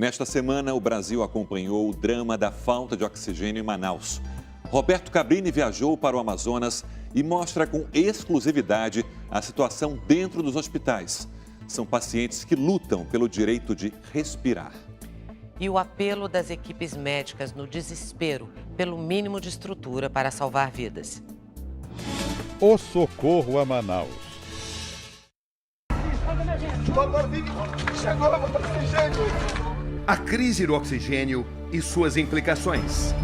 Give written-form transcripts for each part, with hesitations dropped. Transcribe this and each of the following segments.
Nesta semana, o Brasil acompanhou o drama da falta de oxigênio em Manaus. Roberto Cabrini viajou para o Amazonas e mostra com exclusividade a situação dentro dos hospitais. São pacientes que lutam pelo direito de respirar. E o apelo das equipes médicas no desespero pelo mínimo de estrutura para salvar vidas. O socorro a Manaus. A crise do oxigênio e suas implicações.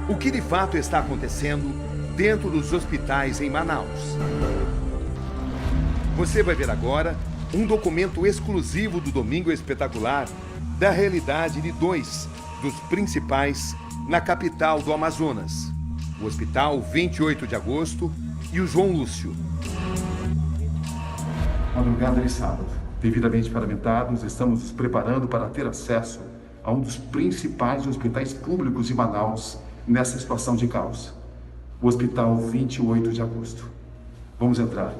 O que de fato está acontecendo dentro dos hospitais em Manaus? Você vai ver agora um documento exclusivo do Domingo Espetacular da realidade de dois dos principais na capital do Amazonas, o Hospital 28 de Agosto e o João Lúcio. Madrugada de sábado, devidamente paramentados, estamos nos preparando para ter acesso a um dos principais hospitais públicos de Manaus nessa situação de caos, o Hospital 28 de Agosto. Vamos entrar.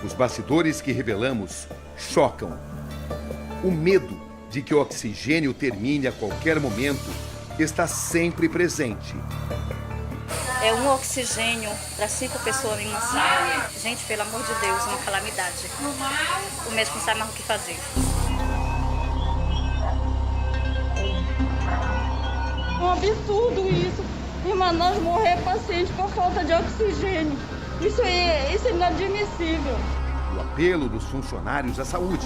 Os bastidores que revelamos chocam. O medo de que o oxigênio termine a qualquer momento está sempre presente. É um oxigênio para 5 pessoas em uma sala. Gente, pelo amor de Deus, é uma calamidade. O médico não sabe mais o que fazer. É um absurdo isso. Em Manaus morrer paciente por falta de oxigênio. Isso é inadmissível. O apelo dos funcionários à saúde.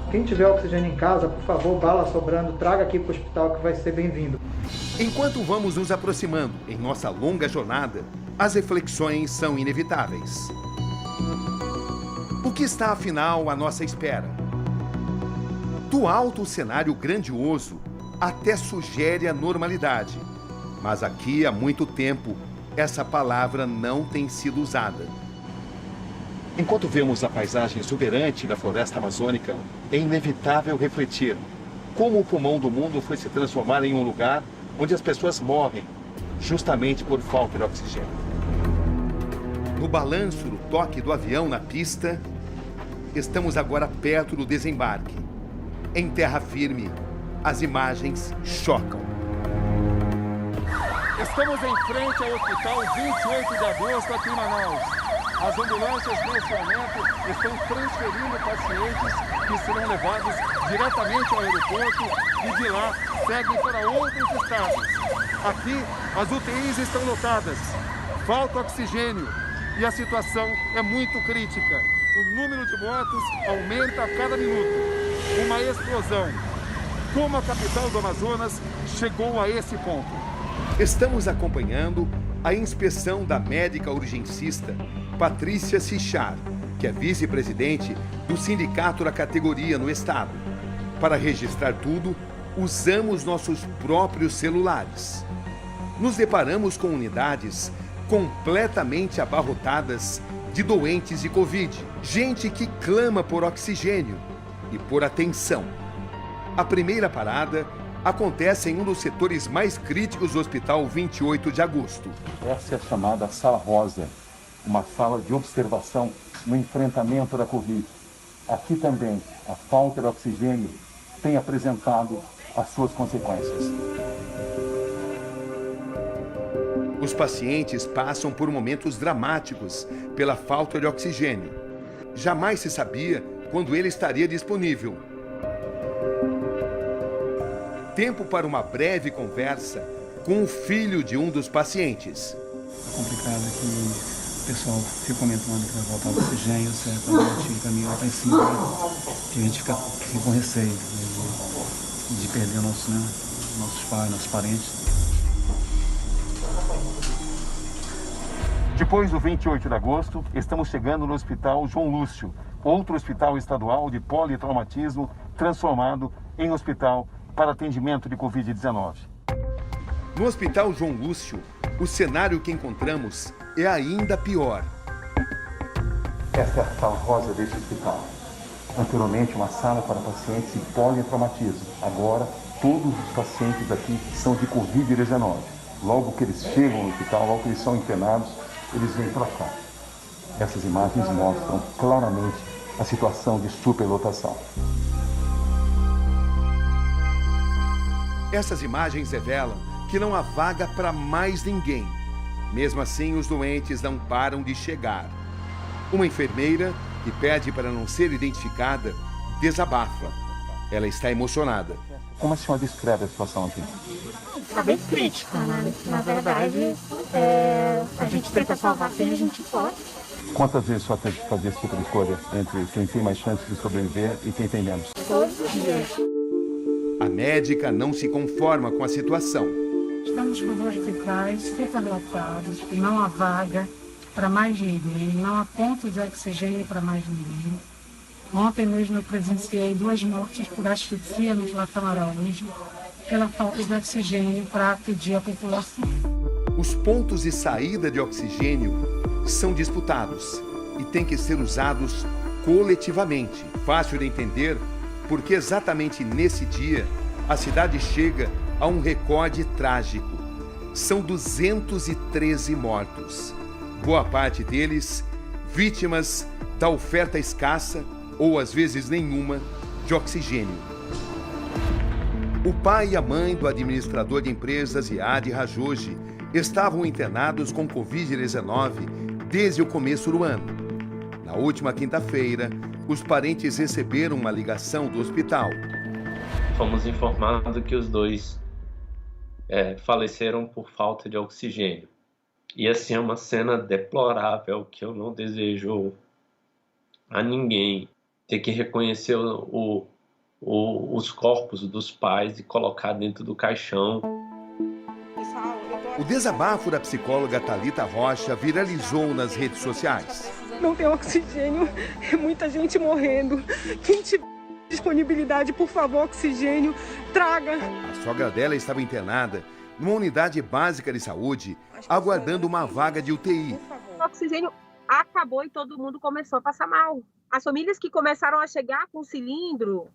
Quem tiver oxigênio em casa, por favor, bala sobrando, traga aqui para o hospital que vai ser bem-vindo. Enquanto vamos nos aproximando em nossa longa jornada, as reflexões são inevitáveis. O que está, afinal, à nossa espera? Do alto cenário grandioso, até sugere a normalidade. Mas aqui, há muito tempo, essa palavra não tem sido usada. Enquanto vemos a paisagem exuberante da floresta amazônica, é inevitável refletir como o pulmão do mundo foi se transformar em um lugar onde as pessoas morrem, justamente por falta de oxigênio. No balanço do toque do avião na pista, estamos agora perto do desembarque. Em terra firme, as imagens chocam. Estamos em frente ao Hospital 28 de Agosto aqui em Manaus. As ambulâncias nesse momento estão transferindo pacientes que serão levados diretamente ao aeroporto e de lá seguem para outros estados. Aqui, as UTIs estão lotadas, falta oxigênio e a situação é muito crítica. O número de mortos aumenta a cada minuto. Uma explosão. Como a capital do Amazonas chegou a esse ponto? Estamos acompanhando a inspeção da médica urgencista Patrícia Sichar, que é vice-presidente do sindicato da categoria no estado. Para registrar tudo, usamos nossos próprios celulares. Nos deparamos com unidades completamente abarrotadas de doentes de Covid, gente que clama por oxigênio e por atenção. A primeira parada acontece em um dos setores mais críticos do Hospital 28 de Agosto. Essa é a chamada Sala Rosa, uma sala de observação no enfrentamento da Covid. Aqui também, a falta de oxigênio tem apresentado as suas consequências. Os pacientes passam por momentos dramáticos pela falta de oxigênio. Jamais se sabia quando ele estaria disponível. Tempo para uma breve conversa com o filho de um dos pacientes. É complicado que o pessoal fica comentando que vai voltar o oxigênio, certamente para mim lá está em cima, que a gente fica com receio de perder nossos pais, nossos parentes. Depois do 28 de agosto, estamos chegando no Hospital João Lúcio, outro hospital estadual de politraumatismo transformado em hospital para atendimento de Covid-19. No Hospital João Lúcio, o cenário que encontramos é ainda pior. Esta é a sala rosa deste hospital. Anteriormente, uma sala para pacientes de politraumatismo. Agora, todos os pacientes aqui são de Covid-19. Logo que eles chegam no hospital, logo que eles são internados, eles vêm para cá. Essas imagens mostram claramente a situação de superlotação. Essas imagens revelam que não há vaga para mais ninguém. Mesmo assim, os doentes não param de chegar. Uma enfermeira, que pede para não ser identificada, desabafa. Ela está emocionada. Como a senhora descreve a situação aqui? Está bem crítica, né? Na verdade, a gente tenta salvar quem a gente pode. Quantas vezes a senhora teve que fazer esse tipo de escolha entre quem tem mais chances de sobreviver e quem tem menos? Todos os dias. A médica não se conforma com a situação. Estamos com os hospitais superlotados, não há vaga para mais ninguém, não há ponto de oxigênio para mais ninguém. Ontem mesmo eu presenciei 2 mortes por asfixia no Platão Araújo, pela falta de oxigênio para acudir a população. Os pontos de saída de oxigênio são disputados e têm que ser usados coletivamente. Fácil de entender, porque exatamente nesse dia a cidade chega a um recorde trágico. São 213 mortos. Boa parte deles vítimas da oferta escassa, ou às vezes nenhuma, de oxigênio. O pai e a mãe do administrador de empresas Iad Rajogi estavam internados com Covid-19 desde o começo do ano. Na última quinta-feira, os parentes receberam uma ligação do hospital. Fomos informados que os 2 faleceram por falta de oxigênio. E assim é uma cena deplorável que eu não desejo a ninguém. Ter que reconhecer os corpos dos pais e colocar dentro do caixão. O desabafo da psicóloga Thalita Rocha viralizou nas redes sociais. Não tem oxigênio, é muita gente morrendo. Quem tiver disponibilidade, por favor, oxigênio, traga. A sogra dela estava internada numa unidade básica de saúde, aguardando uma vaga de UTI. O oxigênio acabou e todo mundo começou a passar mal. As famílias que começaram a chegar com o cilindro,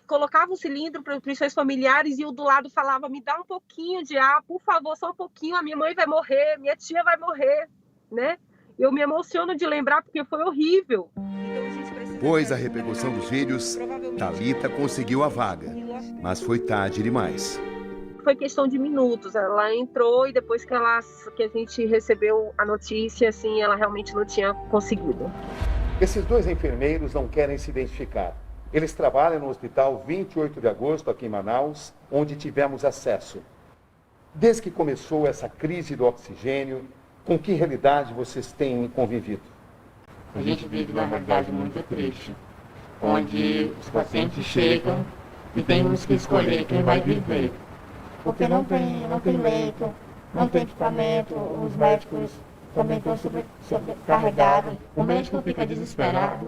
colocavam o cilindro para os seus familiares e o do lado falava, me dá um pouquinho de ar, por favor, só um pouquinho, a minha mãe vai morrer, minha tia vai morrer, né? Eu me emociono de lembrar porque foi horrível. Depois da repercussão dos vídeos, Thalita conseguiu a vaga, mas foi tarde demais. Foi questão de minutos, ela entrou e depois que a gente recebeu a notícia, assim, ela realmente não tinha conseguido. Esses 2 enfermeiros não querem se identificar. Eles trabalham no Hospital 28 de Agosto, aqui em Manaus, onde tivemos acesso. Desde que começou essa crise do oxigênio, com que realidade vocês têm convivido? A gente vive uma realidade muito triste, onde os pacientes chegam e temos que escolher quem vai viver. Porque não tem leito, não tem equipamento, os médicos também estão sobrecarregados, o médico fica desesperado.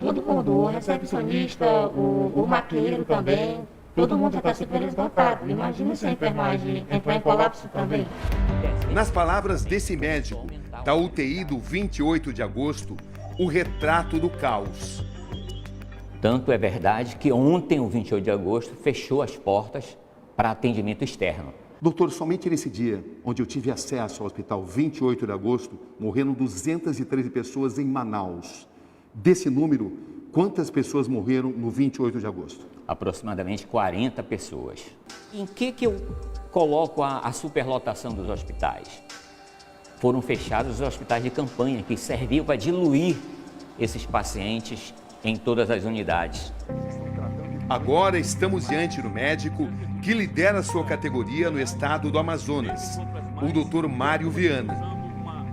Todo mundo, o recepcionista, o maqueiro também, todo mundo está super esgotado. Imagina se a enfermagem entrar em colapso também. Nas palavras desse médico, da UTI do 28 de agosto, o retrato do caos. Tanto é verdade que ontem, o 28 de agosto, fechou as portas para atendimento externo. Doutor, somente nesse dia, onde eu tive acesso ao Hospital 28 de agosto, morreram 213 pessoas em Manaus. Desse número, quantas pessoas morreram no 28 de agosto? Aproximadamente 40 pessoas. Em que eu coloco a superlotação dos hospitais? Foram fechados os hospitais de campanha, que serviam para diluir esses pacientes em todas as unidades. Agora estamos diante do médico que lidera sua categoria no estado do Amazonas, o Dr. Mário Viana.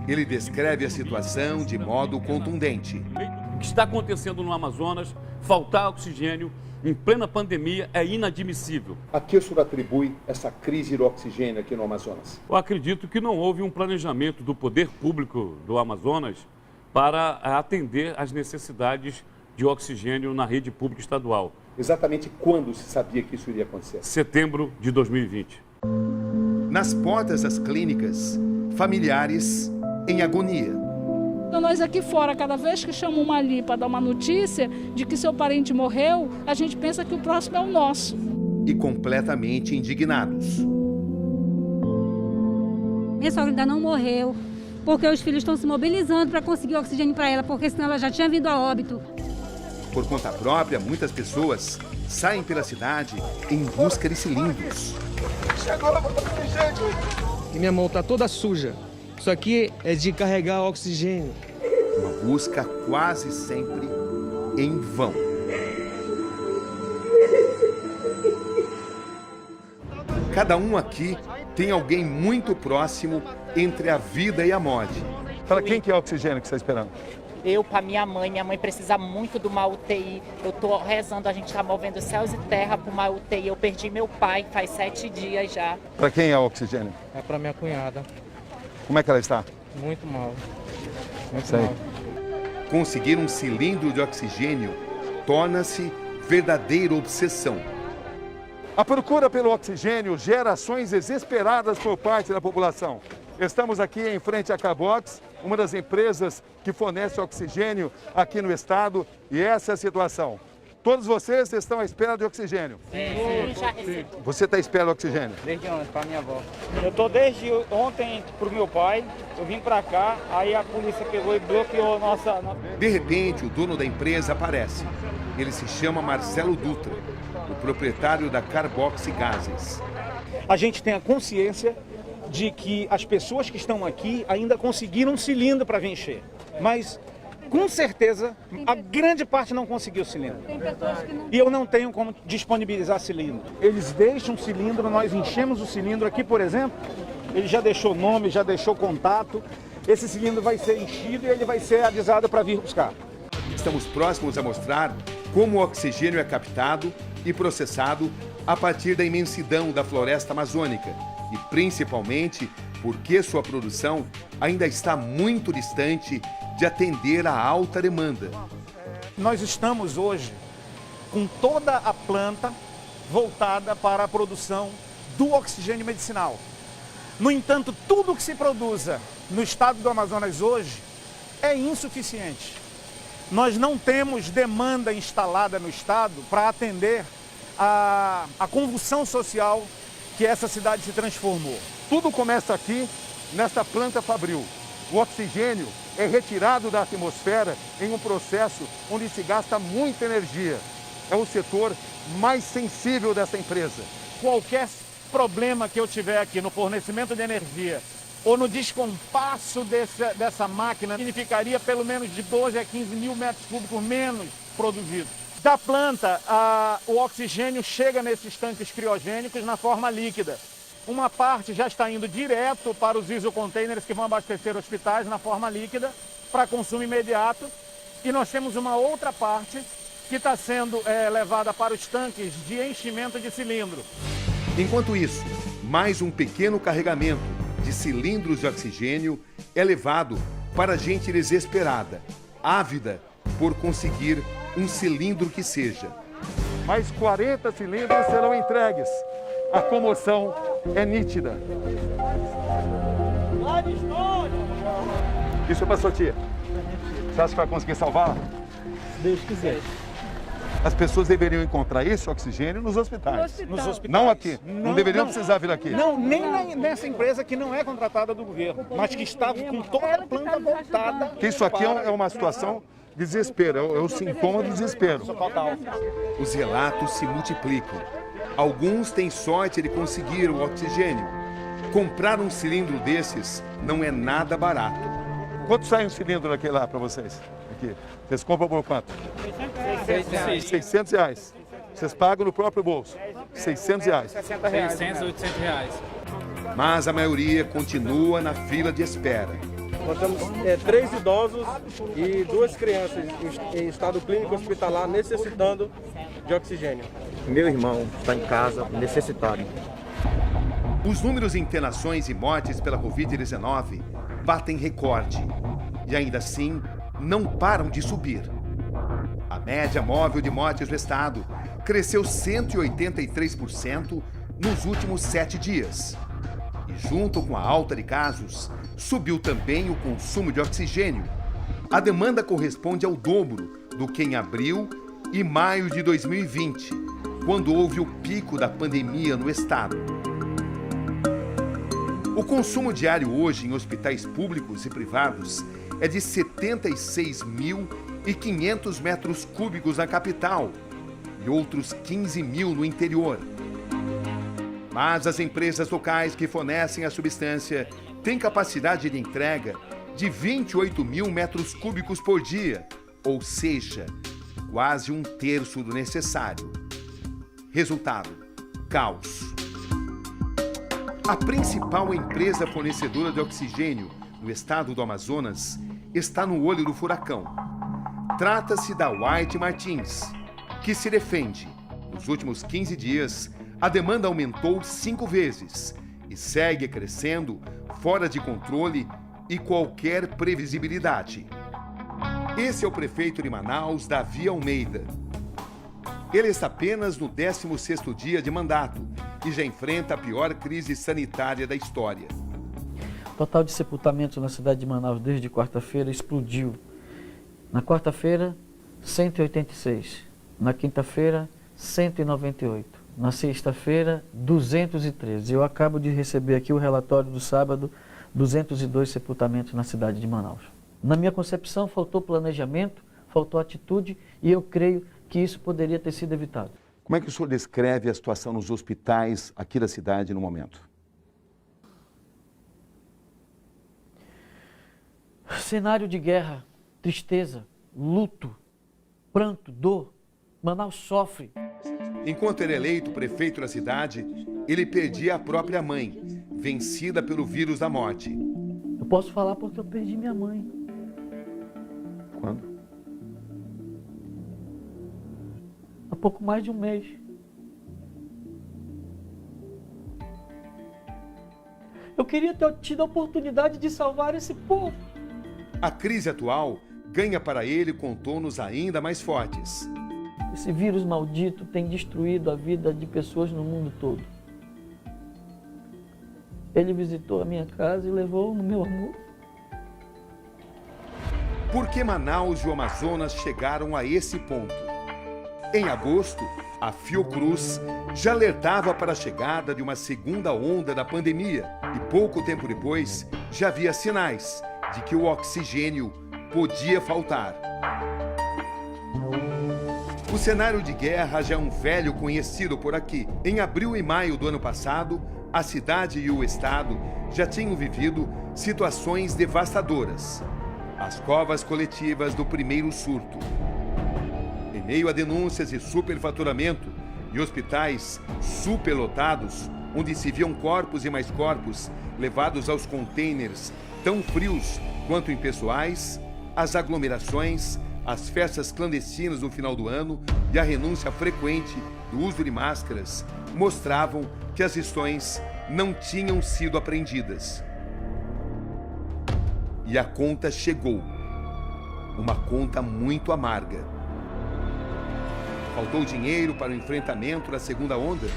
Ele descreve a situação de modo contundente. O que está acontecendo no Amazonas, faltar oxigênio em plena pandemia, é inadmissível. A que o senhor atribui essa crise do oxigênio aqui no Amazonas? Eu acredito que não houve um planejamento do poder público do Amazonas para atender às necessidades de oxigênio na rede pública estadual. Exatamente quando se sabia que isso iria acontecer? Setembro de 2020. Nas portas das clínicas, familiares em agonia. Então nós aqui fora, cada vez que chamam uma ali para dar uma notícia de que seu parente morreu, a gente pensa que o próximo é o nosso. E completamente indignados. Minha sogra ainda não morreu, porque os filhos estão se mobilizando para conseguir oxigênio para ela, porque senão ela já tinha vindo a óbito. Por conta própria, muitas pessoas saem pela cidade em busca de cilindros. Chegou o oxigênio! E minha mão está toda suja. Isso aqui é de carregar oxigênio. Uma busca quase sempre em vão. Cada um aqui tem alguém muito próximo entre a vida e a morte. Para quem que é o oxigênio que você está esperando? Eu, para minha mãe precisa muito de uma UTI. Eu estou rezando, a gente está movendo céus e terra para uma UTI. Eu perdi meu pai faz 7 dias já. Para quem é o oxigênio? É para minha cunhada. Como é que ela está? Muito mal. Muito mal. Conseguir um cilindro de oxigênio torna-se verdadeira obsessão. A procura pelo oxigênio gera ações desesperadas por parte da população. Estamos aqui em frente à Carbox, uma das empresas que fornece oxigênio aqui no estado, e essa é a situação. Todos vocês estão à espera de oxigênio? Sim. Você está à espera de oxigênio? Desde ontem, para minha avó. Eu estou desde ontem para o meu pai, eu vim para cá, aí a polícia pegou e bloqueou a nossa... De repente, o dono da empresa aparece. Ele se chama Marcelo Dutra, o proprietário da Carbox Gases. A gente tem a consciência de que as pessoas que estão aqui ainda conseguiram um cilindro para vir encher, mas com certeza a grande parte não conseguiu cilindro. E eu não tenho como disponibilizar cilindro. Eles deixam cilindro, nós enchemos o cilindro aqui, por exemplo, ele já deixou nome, já deixou contato. Esse cilindro vai ser enchido e ele vai ser avisado para vir buscar. Estamos próximos a mostrar como o oxigênio é captado e processado a partir da imensidão da floresta amazônica e, principalmente, porque sua produção ainda está muito distante de atender à alta demanda. Nós estamos hoje com toda a planta voltada para a produção do oxigênio medicinal. No entanto, tudo que se produza no estado do Amazonas hoje é insuficiente. Nós não temos demanda instalada no estado para atender a convulsão social que essa cidade se transformou. Tudo começa aqui, nesta planta fabril. O oxigênio é retirado da atmosfera em um processo onde se gasta muita energia. É o setor mais sensível dessa empresa. Qualquer problema que eu tiver aqui no fornecimento de energia ou no descompasso dessa máquina, significaria pelo menos de 12 a 15 mil metros cúbicos menos produzidos. Da planta, o oxigênio chega nesses tanques criogênicos na forma líquida. Uma parte já está indo direto para os isocontainers que vão abastecer hospitais na forma líquida para consumo imediato. E nós temos uma outra parte que está sendo levada para os tanques de enchimento de cilindro. Enquanto isso, mais um pequeno carregamento de cilindros de oxigênio é levado para gente desesperada, ávida por conseguir um cilindro que seja. Mais 40 cilindros serão entregues. A comoção é nítida. Isso é para sua tia. Você acha que vai conseguir salvá-la? Se Deus quiser. As pessoas deveriam encontrar esse oxigênio nos hospitais. Nos hospitais. Não aqui. Não deveriam precisar vir aqui. Não, nem nessa empresa que não é contratada do governo, mas que está com toda a planta voltada. Porque isso aqui é uma situação de desespero, é o sintoma do desespero. Os relatos se multiplicam. Alguns têm sorte de conseguir o oxigênio. Comprar um cilindro desses não é nada barato. Quanto sai um cilindro daquele lá para vocês? Aqui. Vocês compram por quanto? 600 reais. Vocês pagam no próprio bolso. 600 reais. 600, 800 reais. Mas a maioria continua na fila de espera. Nós temos 3 idosos e 2 crianças em estado clínico hospitalar necessitando de oxigênio. Meu irmão está em casa necessitado. Os números de internações e mortes pela Covid-19 batem recorde. E ainda assim, não param de subir. A média móvel de mortes do estado cresceu 183% nos últimos 7 dias. E junto com a alta de casos, subiu também o consumo de oxigênio. A demanda corresponde ao dobro do que em abril e maio de 2020, quando houve o pico da pandemia no estado. O consumo diário hoje em hospitais públicos e privados é de 76.500 metros cúbicos na capital e outros 15 mil no interior. Mas as empresas locais que fornecem a substância têm capacidade de entrega de 28 mil metros cúbicos por dia, ou seja, quase um terço do necessário. Resultado: caos. A principal empresa fornecedora de oxigênio no estado do Amazonas está no olho do furacão. Trata-se da White Martins, que se defende. Nos últimos 15 dias, a demanda aumentou 5 vezes e segue crescendo fora de controle e qualquer previsibilidade. Esse é o prefeito de Manaus, Davi Almeida. Ele está apenas no 16º dia de mandato e já enfrenta a pior crise sanitária da história. O total de sepultamentos na cidade de Manaus desde quarta-feira explodiu. Na quarta-feira, 186. Na quinta-feira, 198. Na sexta-feira, 213. Eu acabo de receber aqui o relatório do sábado, 202 sepultamentos na cidade de Manaus. Na minha concepção, faltou planejamento, faltou atitude e eu creio que isso poderia ter sido evitado. Como é que o senhor descreve a situação nos hospitais aqui da cidade no momento? Cenário de guerra, tristeza, luto, pranto, dor. Manaus sofre. Enquanto era eleito prefeito da cidade, ele perdia a própria mãe, vencida pelo vírus da morte. Eu posso falar porque eu perdi minha mãe. Quando? Há pouco mais de um mês. Eu queria ter tido a oportunidade de salvar esse povo. A crise atual ganha para ele contornos ainda mais fortes. Esse vírus maldito tem destruído a vida de pessoas no mundo todo. Ele visitou a minha casa e levou no meu amor. Por que Manaus e o Amazonas chegaram a esse ponto? Em agosto, a Fiocruz já alertava para a chegada de uma segunda onda da pandemia e pouco tempo depois já havia sinais de que o oxigênio podia faltar. O cenário de guerra já é um velho conhecido por aqui. Em abril e maio do ano passado, a cidade e o estado já tinham vivido situações devastadoras. As covas coletivas do primeiro surto. Em meio a denúncias de superfaturamento e hospitais superlotados, onde se viam corpos e mais corpos levados aos contêineres tão frios quanto impessoais, as aglomerações, as festas clandestinas no final do ano e a renúncia frequente do uso de máscaras mostravam que as lições não tinham sido aprendidas. E a conta chegou. Uma conta muito amarga. Faltou dinheiro para o enfrentamento da segunda onda?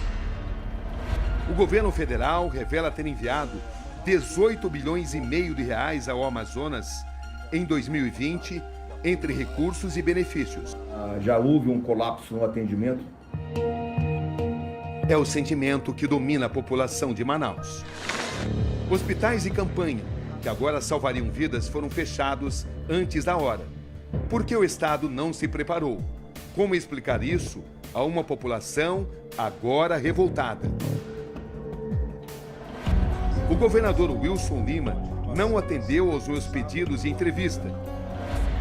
O governo federal revela ter enviado 18 bilhões e meio de reais ao Amazonas em 2020, entre recursos e benefícios. Já houve um colapso no atendimento? É o sentimento que domina a população de Manaus. Hospitais de campanha, que agora salvariam vidas, foram fechados antes da hora. Por que o Estado não se preparou? Como explicar isso a uma população agora revoltada? O governador Wilson Lima não atendeu aos meus pedidos de entrevista.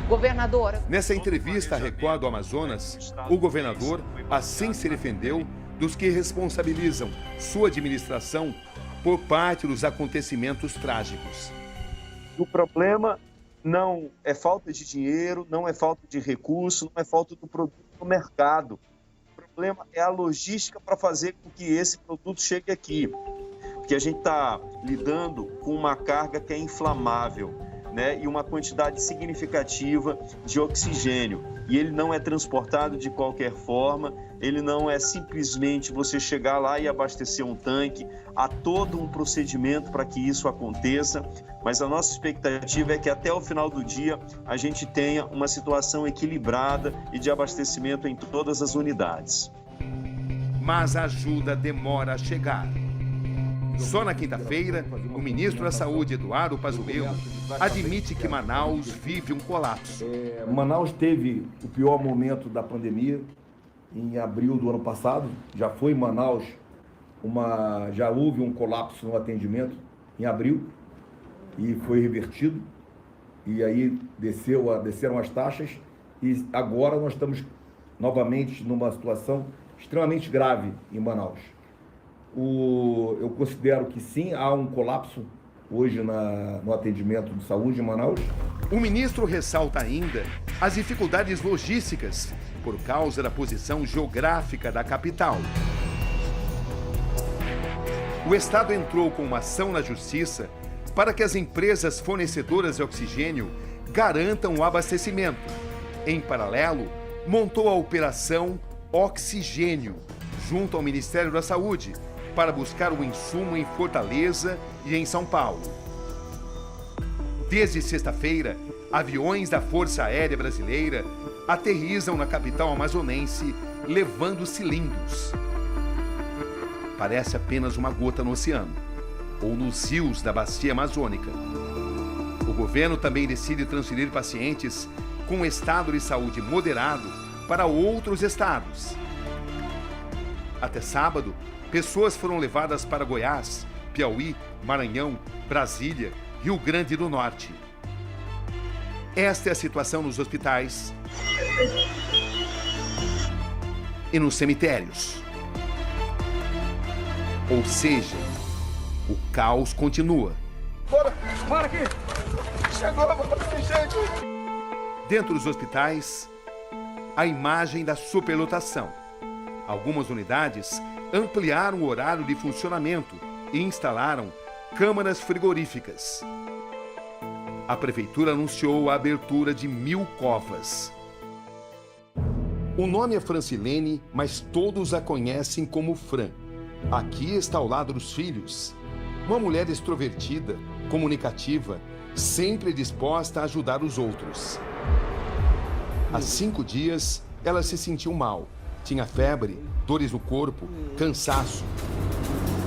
Governadora. Nessa entrevista à Record do Amazonas, o governador assim se defendeu dos que responsabilizam sua administração por parte dos acontecimentos trágicos. O problema não é falta de dinheiro, não é falta de recurso, não é falta do produto no mercado. O problema é a logística para fazer com que esse produto chegue aqui. Porque a gente está lidando com uma carga que é inflamável, né? E uma quantidade significativa de oxigênio. E ele não é transportado de qualquer forma, ele não é simplesmente você chegar lá e abastecer um tanque. Há todo um procedimento para que isso aconteça, mas a nossa expectativa é que até o final do dia a gente tenha uma situação equilibrada e de abastecimento em todas as unidades. Mas a ajuda demora a chegar. Só na quinta-feira, o ministro da Saúde, Eduardo Pazuello, admite que Manaus vive um colapso. Manaus teve o pior momento da pandemia em abril do ano passado. Já foi em Manaus, já houve um colapso no atendimento em abril e foi revertido. E aí desceram as taxas e agora nós estamos novamente numa situação extremamente grave em Manaus. Eu considero que sim, há um colapso hoje no atendimento de saúde em Manaus. O ministro ressalta ainda as dificuldades logísticas por causa da posição geográfica da capital. O Estado entrou com uma ação na Justiça para que as empresas fornecedoras de oxigênio garantam o abastecimento. Em paralelo, montou a Operação Oxigênio, junto ao Ministério da Saúde, para buscar o insumo em Fortaleza e em São Paulo. Desde sexta-feira, aviões da Força Aérea Brasileira aterrissam na capital amazonense, levando cilindros. Parece apenas uma gota no oceano, ou nos rios da bacia amazônica. O governo também decide transferir pacientes com estado de saúde moderado para outros estados. Até sábado, pessoas foram levadas para Goiás, Piauí, Maranhão, Brasília, Rio Grande do Norte. Esta é a situação nos hospitais e nos cemitérios. Ou seja, o caos continua. Bora aqui! Chegou, gente! Dentro dos hospitais, a imagem da superlotação. Algumas unidades ampliaram o horário de funcionamento e instalaram câmaras frigoríficas. A prefeitura anunciou a abertura de 1.000 covas. O nome é Francilene, mas todos a conhecem como Fran. Aqui está ao lado dos filhos. Uma mulher extrovertida, comunicativa, sempre disposta a ajudar os outros. Há 5 dias, ela se sentiu mal. Tinha febre, dores no corpo, cansaço.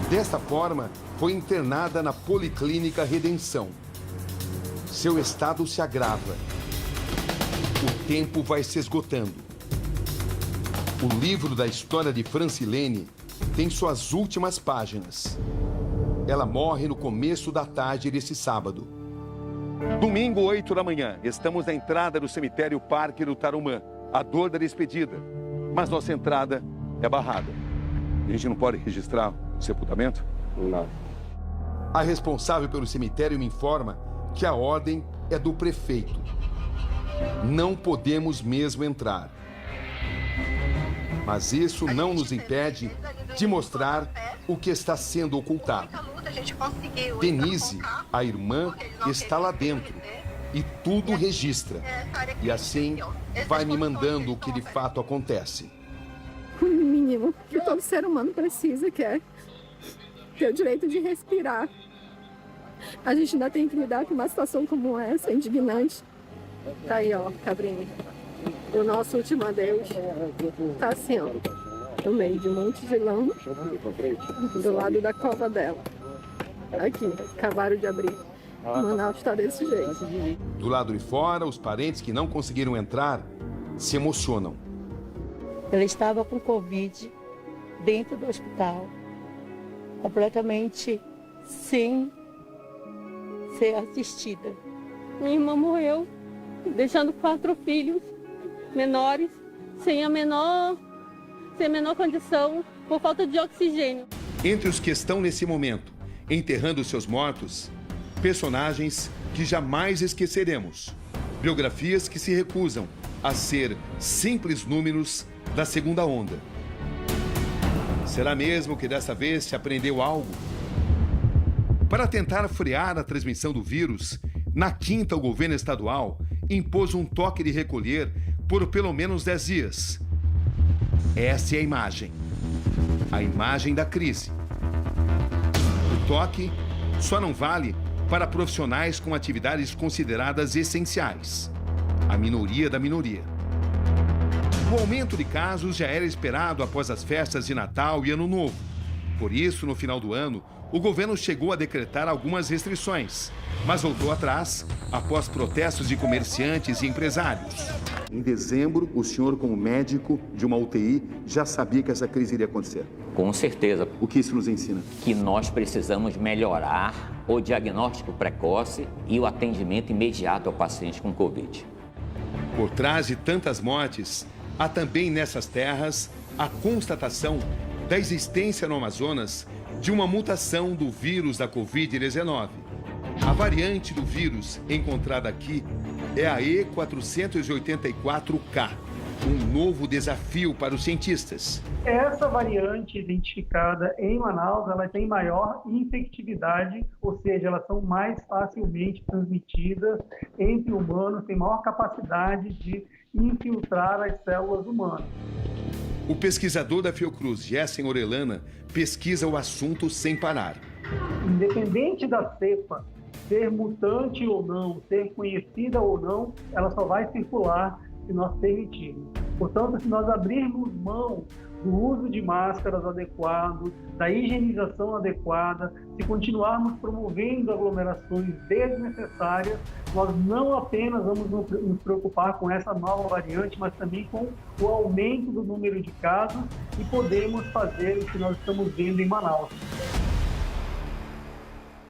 Desta forma, foi internada na Policlínica Redenção. Seu estado se agrava. O tempo vai se esgotando. O livro da história de Francilene tem suas últimas páginas. Ela morre no começo da tarde desse sábado. Domingo, 8 da manhã, estamos na entrada do cemitério Parque do Tarumã. A dor da despedida. Mas nossa entrada é barrada. A gente não pode registrar o sepultamento? Não. A responsável pelo cemitério me informa que a ordem é do prefeito. Não podemos mesmo entrar. Mas isso não nos impede de mostrar o que está sendo ocultado. Denise, a irmã, está lá dentro e tudo registra. E assim vai me mandando o que de fato acontece. O mínimo que todo ser humano precisa, que é ter o direito de respirar. A gente ainda tem que lidar com uma situação como essa, indignante. Tá aí, ó, cabrinha. O nosso último adeus tá assim, ó, no meio de um monte de lama, do lado da cova dela. Aqui, acabaram de abrir. Manaus está desse jeito. Do lado de fora, os parentes que não conseguiram entrar se emocionam. Ela estava com Covid dentro do hospital, completamente sem ser assistida. Minha irmã morreu, deixando 4 filhos menores, sem a menor condição, por falta de oxigênio. Entre os que estão nesse momento, enterrando seus mortos, personagens que jamais esqueceremos. Biografias que se recusam a ser simples números da segunda onda. Será mesmo que dessa vez se aprendeu algo? Para tentar frear a transmissão do vírus, na quinta o governo estadual impôs um toque de recolher por pelo menos 10 dias. Essa é a imagem da crise. O toque só não vale para profissionais com atividades consideradas essenciais, a minoria da minoria. O aumento de casos já era esperado após as festas de Natal e Ano Novo. Por isso, no final do ano, o governo chegou a decretar algumas restrições, mas voltou atrás após protestos de comerciantes e empresários. Em dezembro, o senhor, como médico de uma UTI, já sabia que essa crise iria acontecer? Com certeza. O que isso nos ensina? Que nós precisamos melhorar o diagnóstico precoce e o atendimento imediato ao paciente com Covid. Por trás de tantas mortes, há também nessas terras a constatação da existência no Amazonas de uma mutação do vírus da Covid-19. A variante do vírus encontrada aqui é a E484K, um novo desafio para os cientistas. Essa variante identificada em Manaus, ela tem maior infectividade, ou seja, elas são mais facilmente transmitidas entre humanos, tem maior capacidade de infiltrar as células humanas. O pesquisador da Fiocruz, Gessen Orellana, pesquisa o assunto sem parar. Independente da cepa ser mutante ou não, ser conhecida ou não, ela só vai circular se nós permitirmos. Portanto, se nós abrirmos mão do uso de máscaras adequados, da higienização adequada, se continuarmos promovendo aglomerações desnecessárias, nós não apenas vamos nos preocupar com essa nova variante, mas também com o aumento do número de casos e podemos fazer o que nós estamos vendo em Manaus.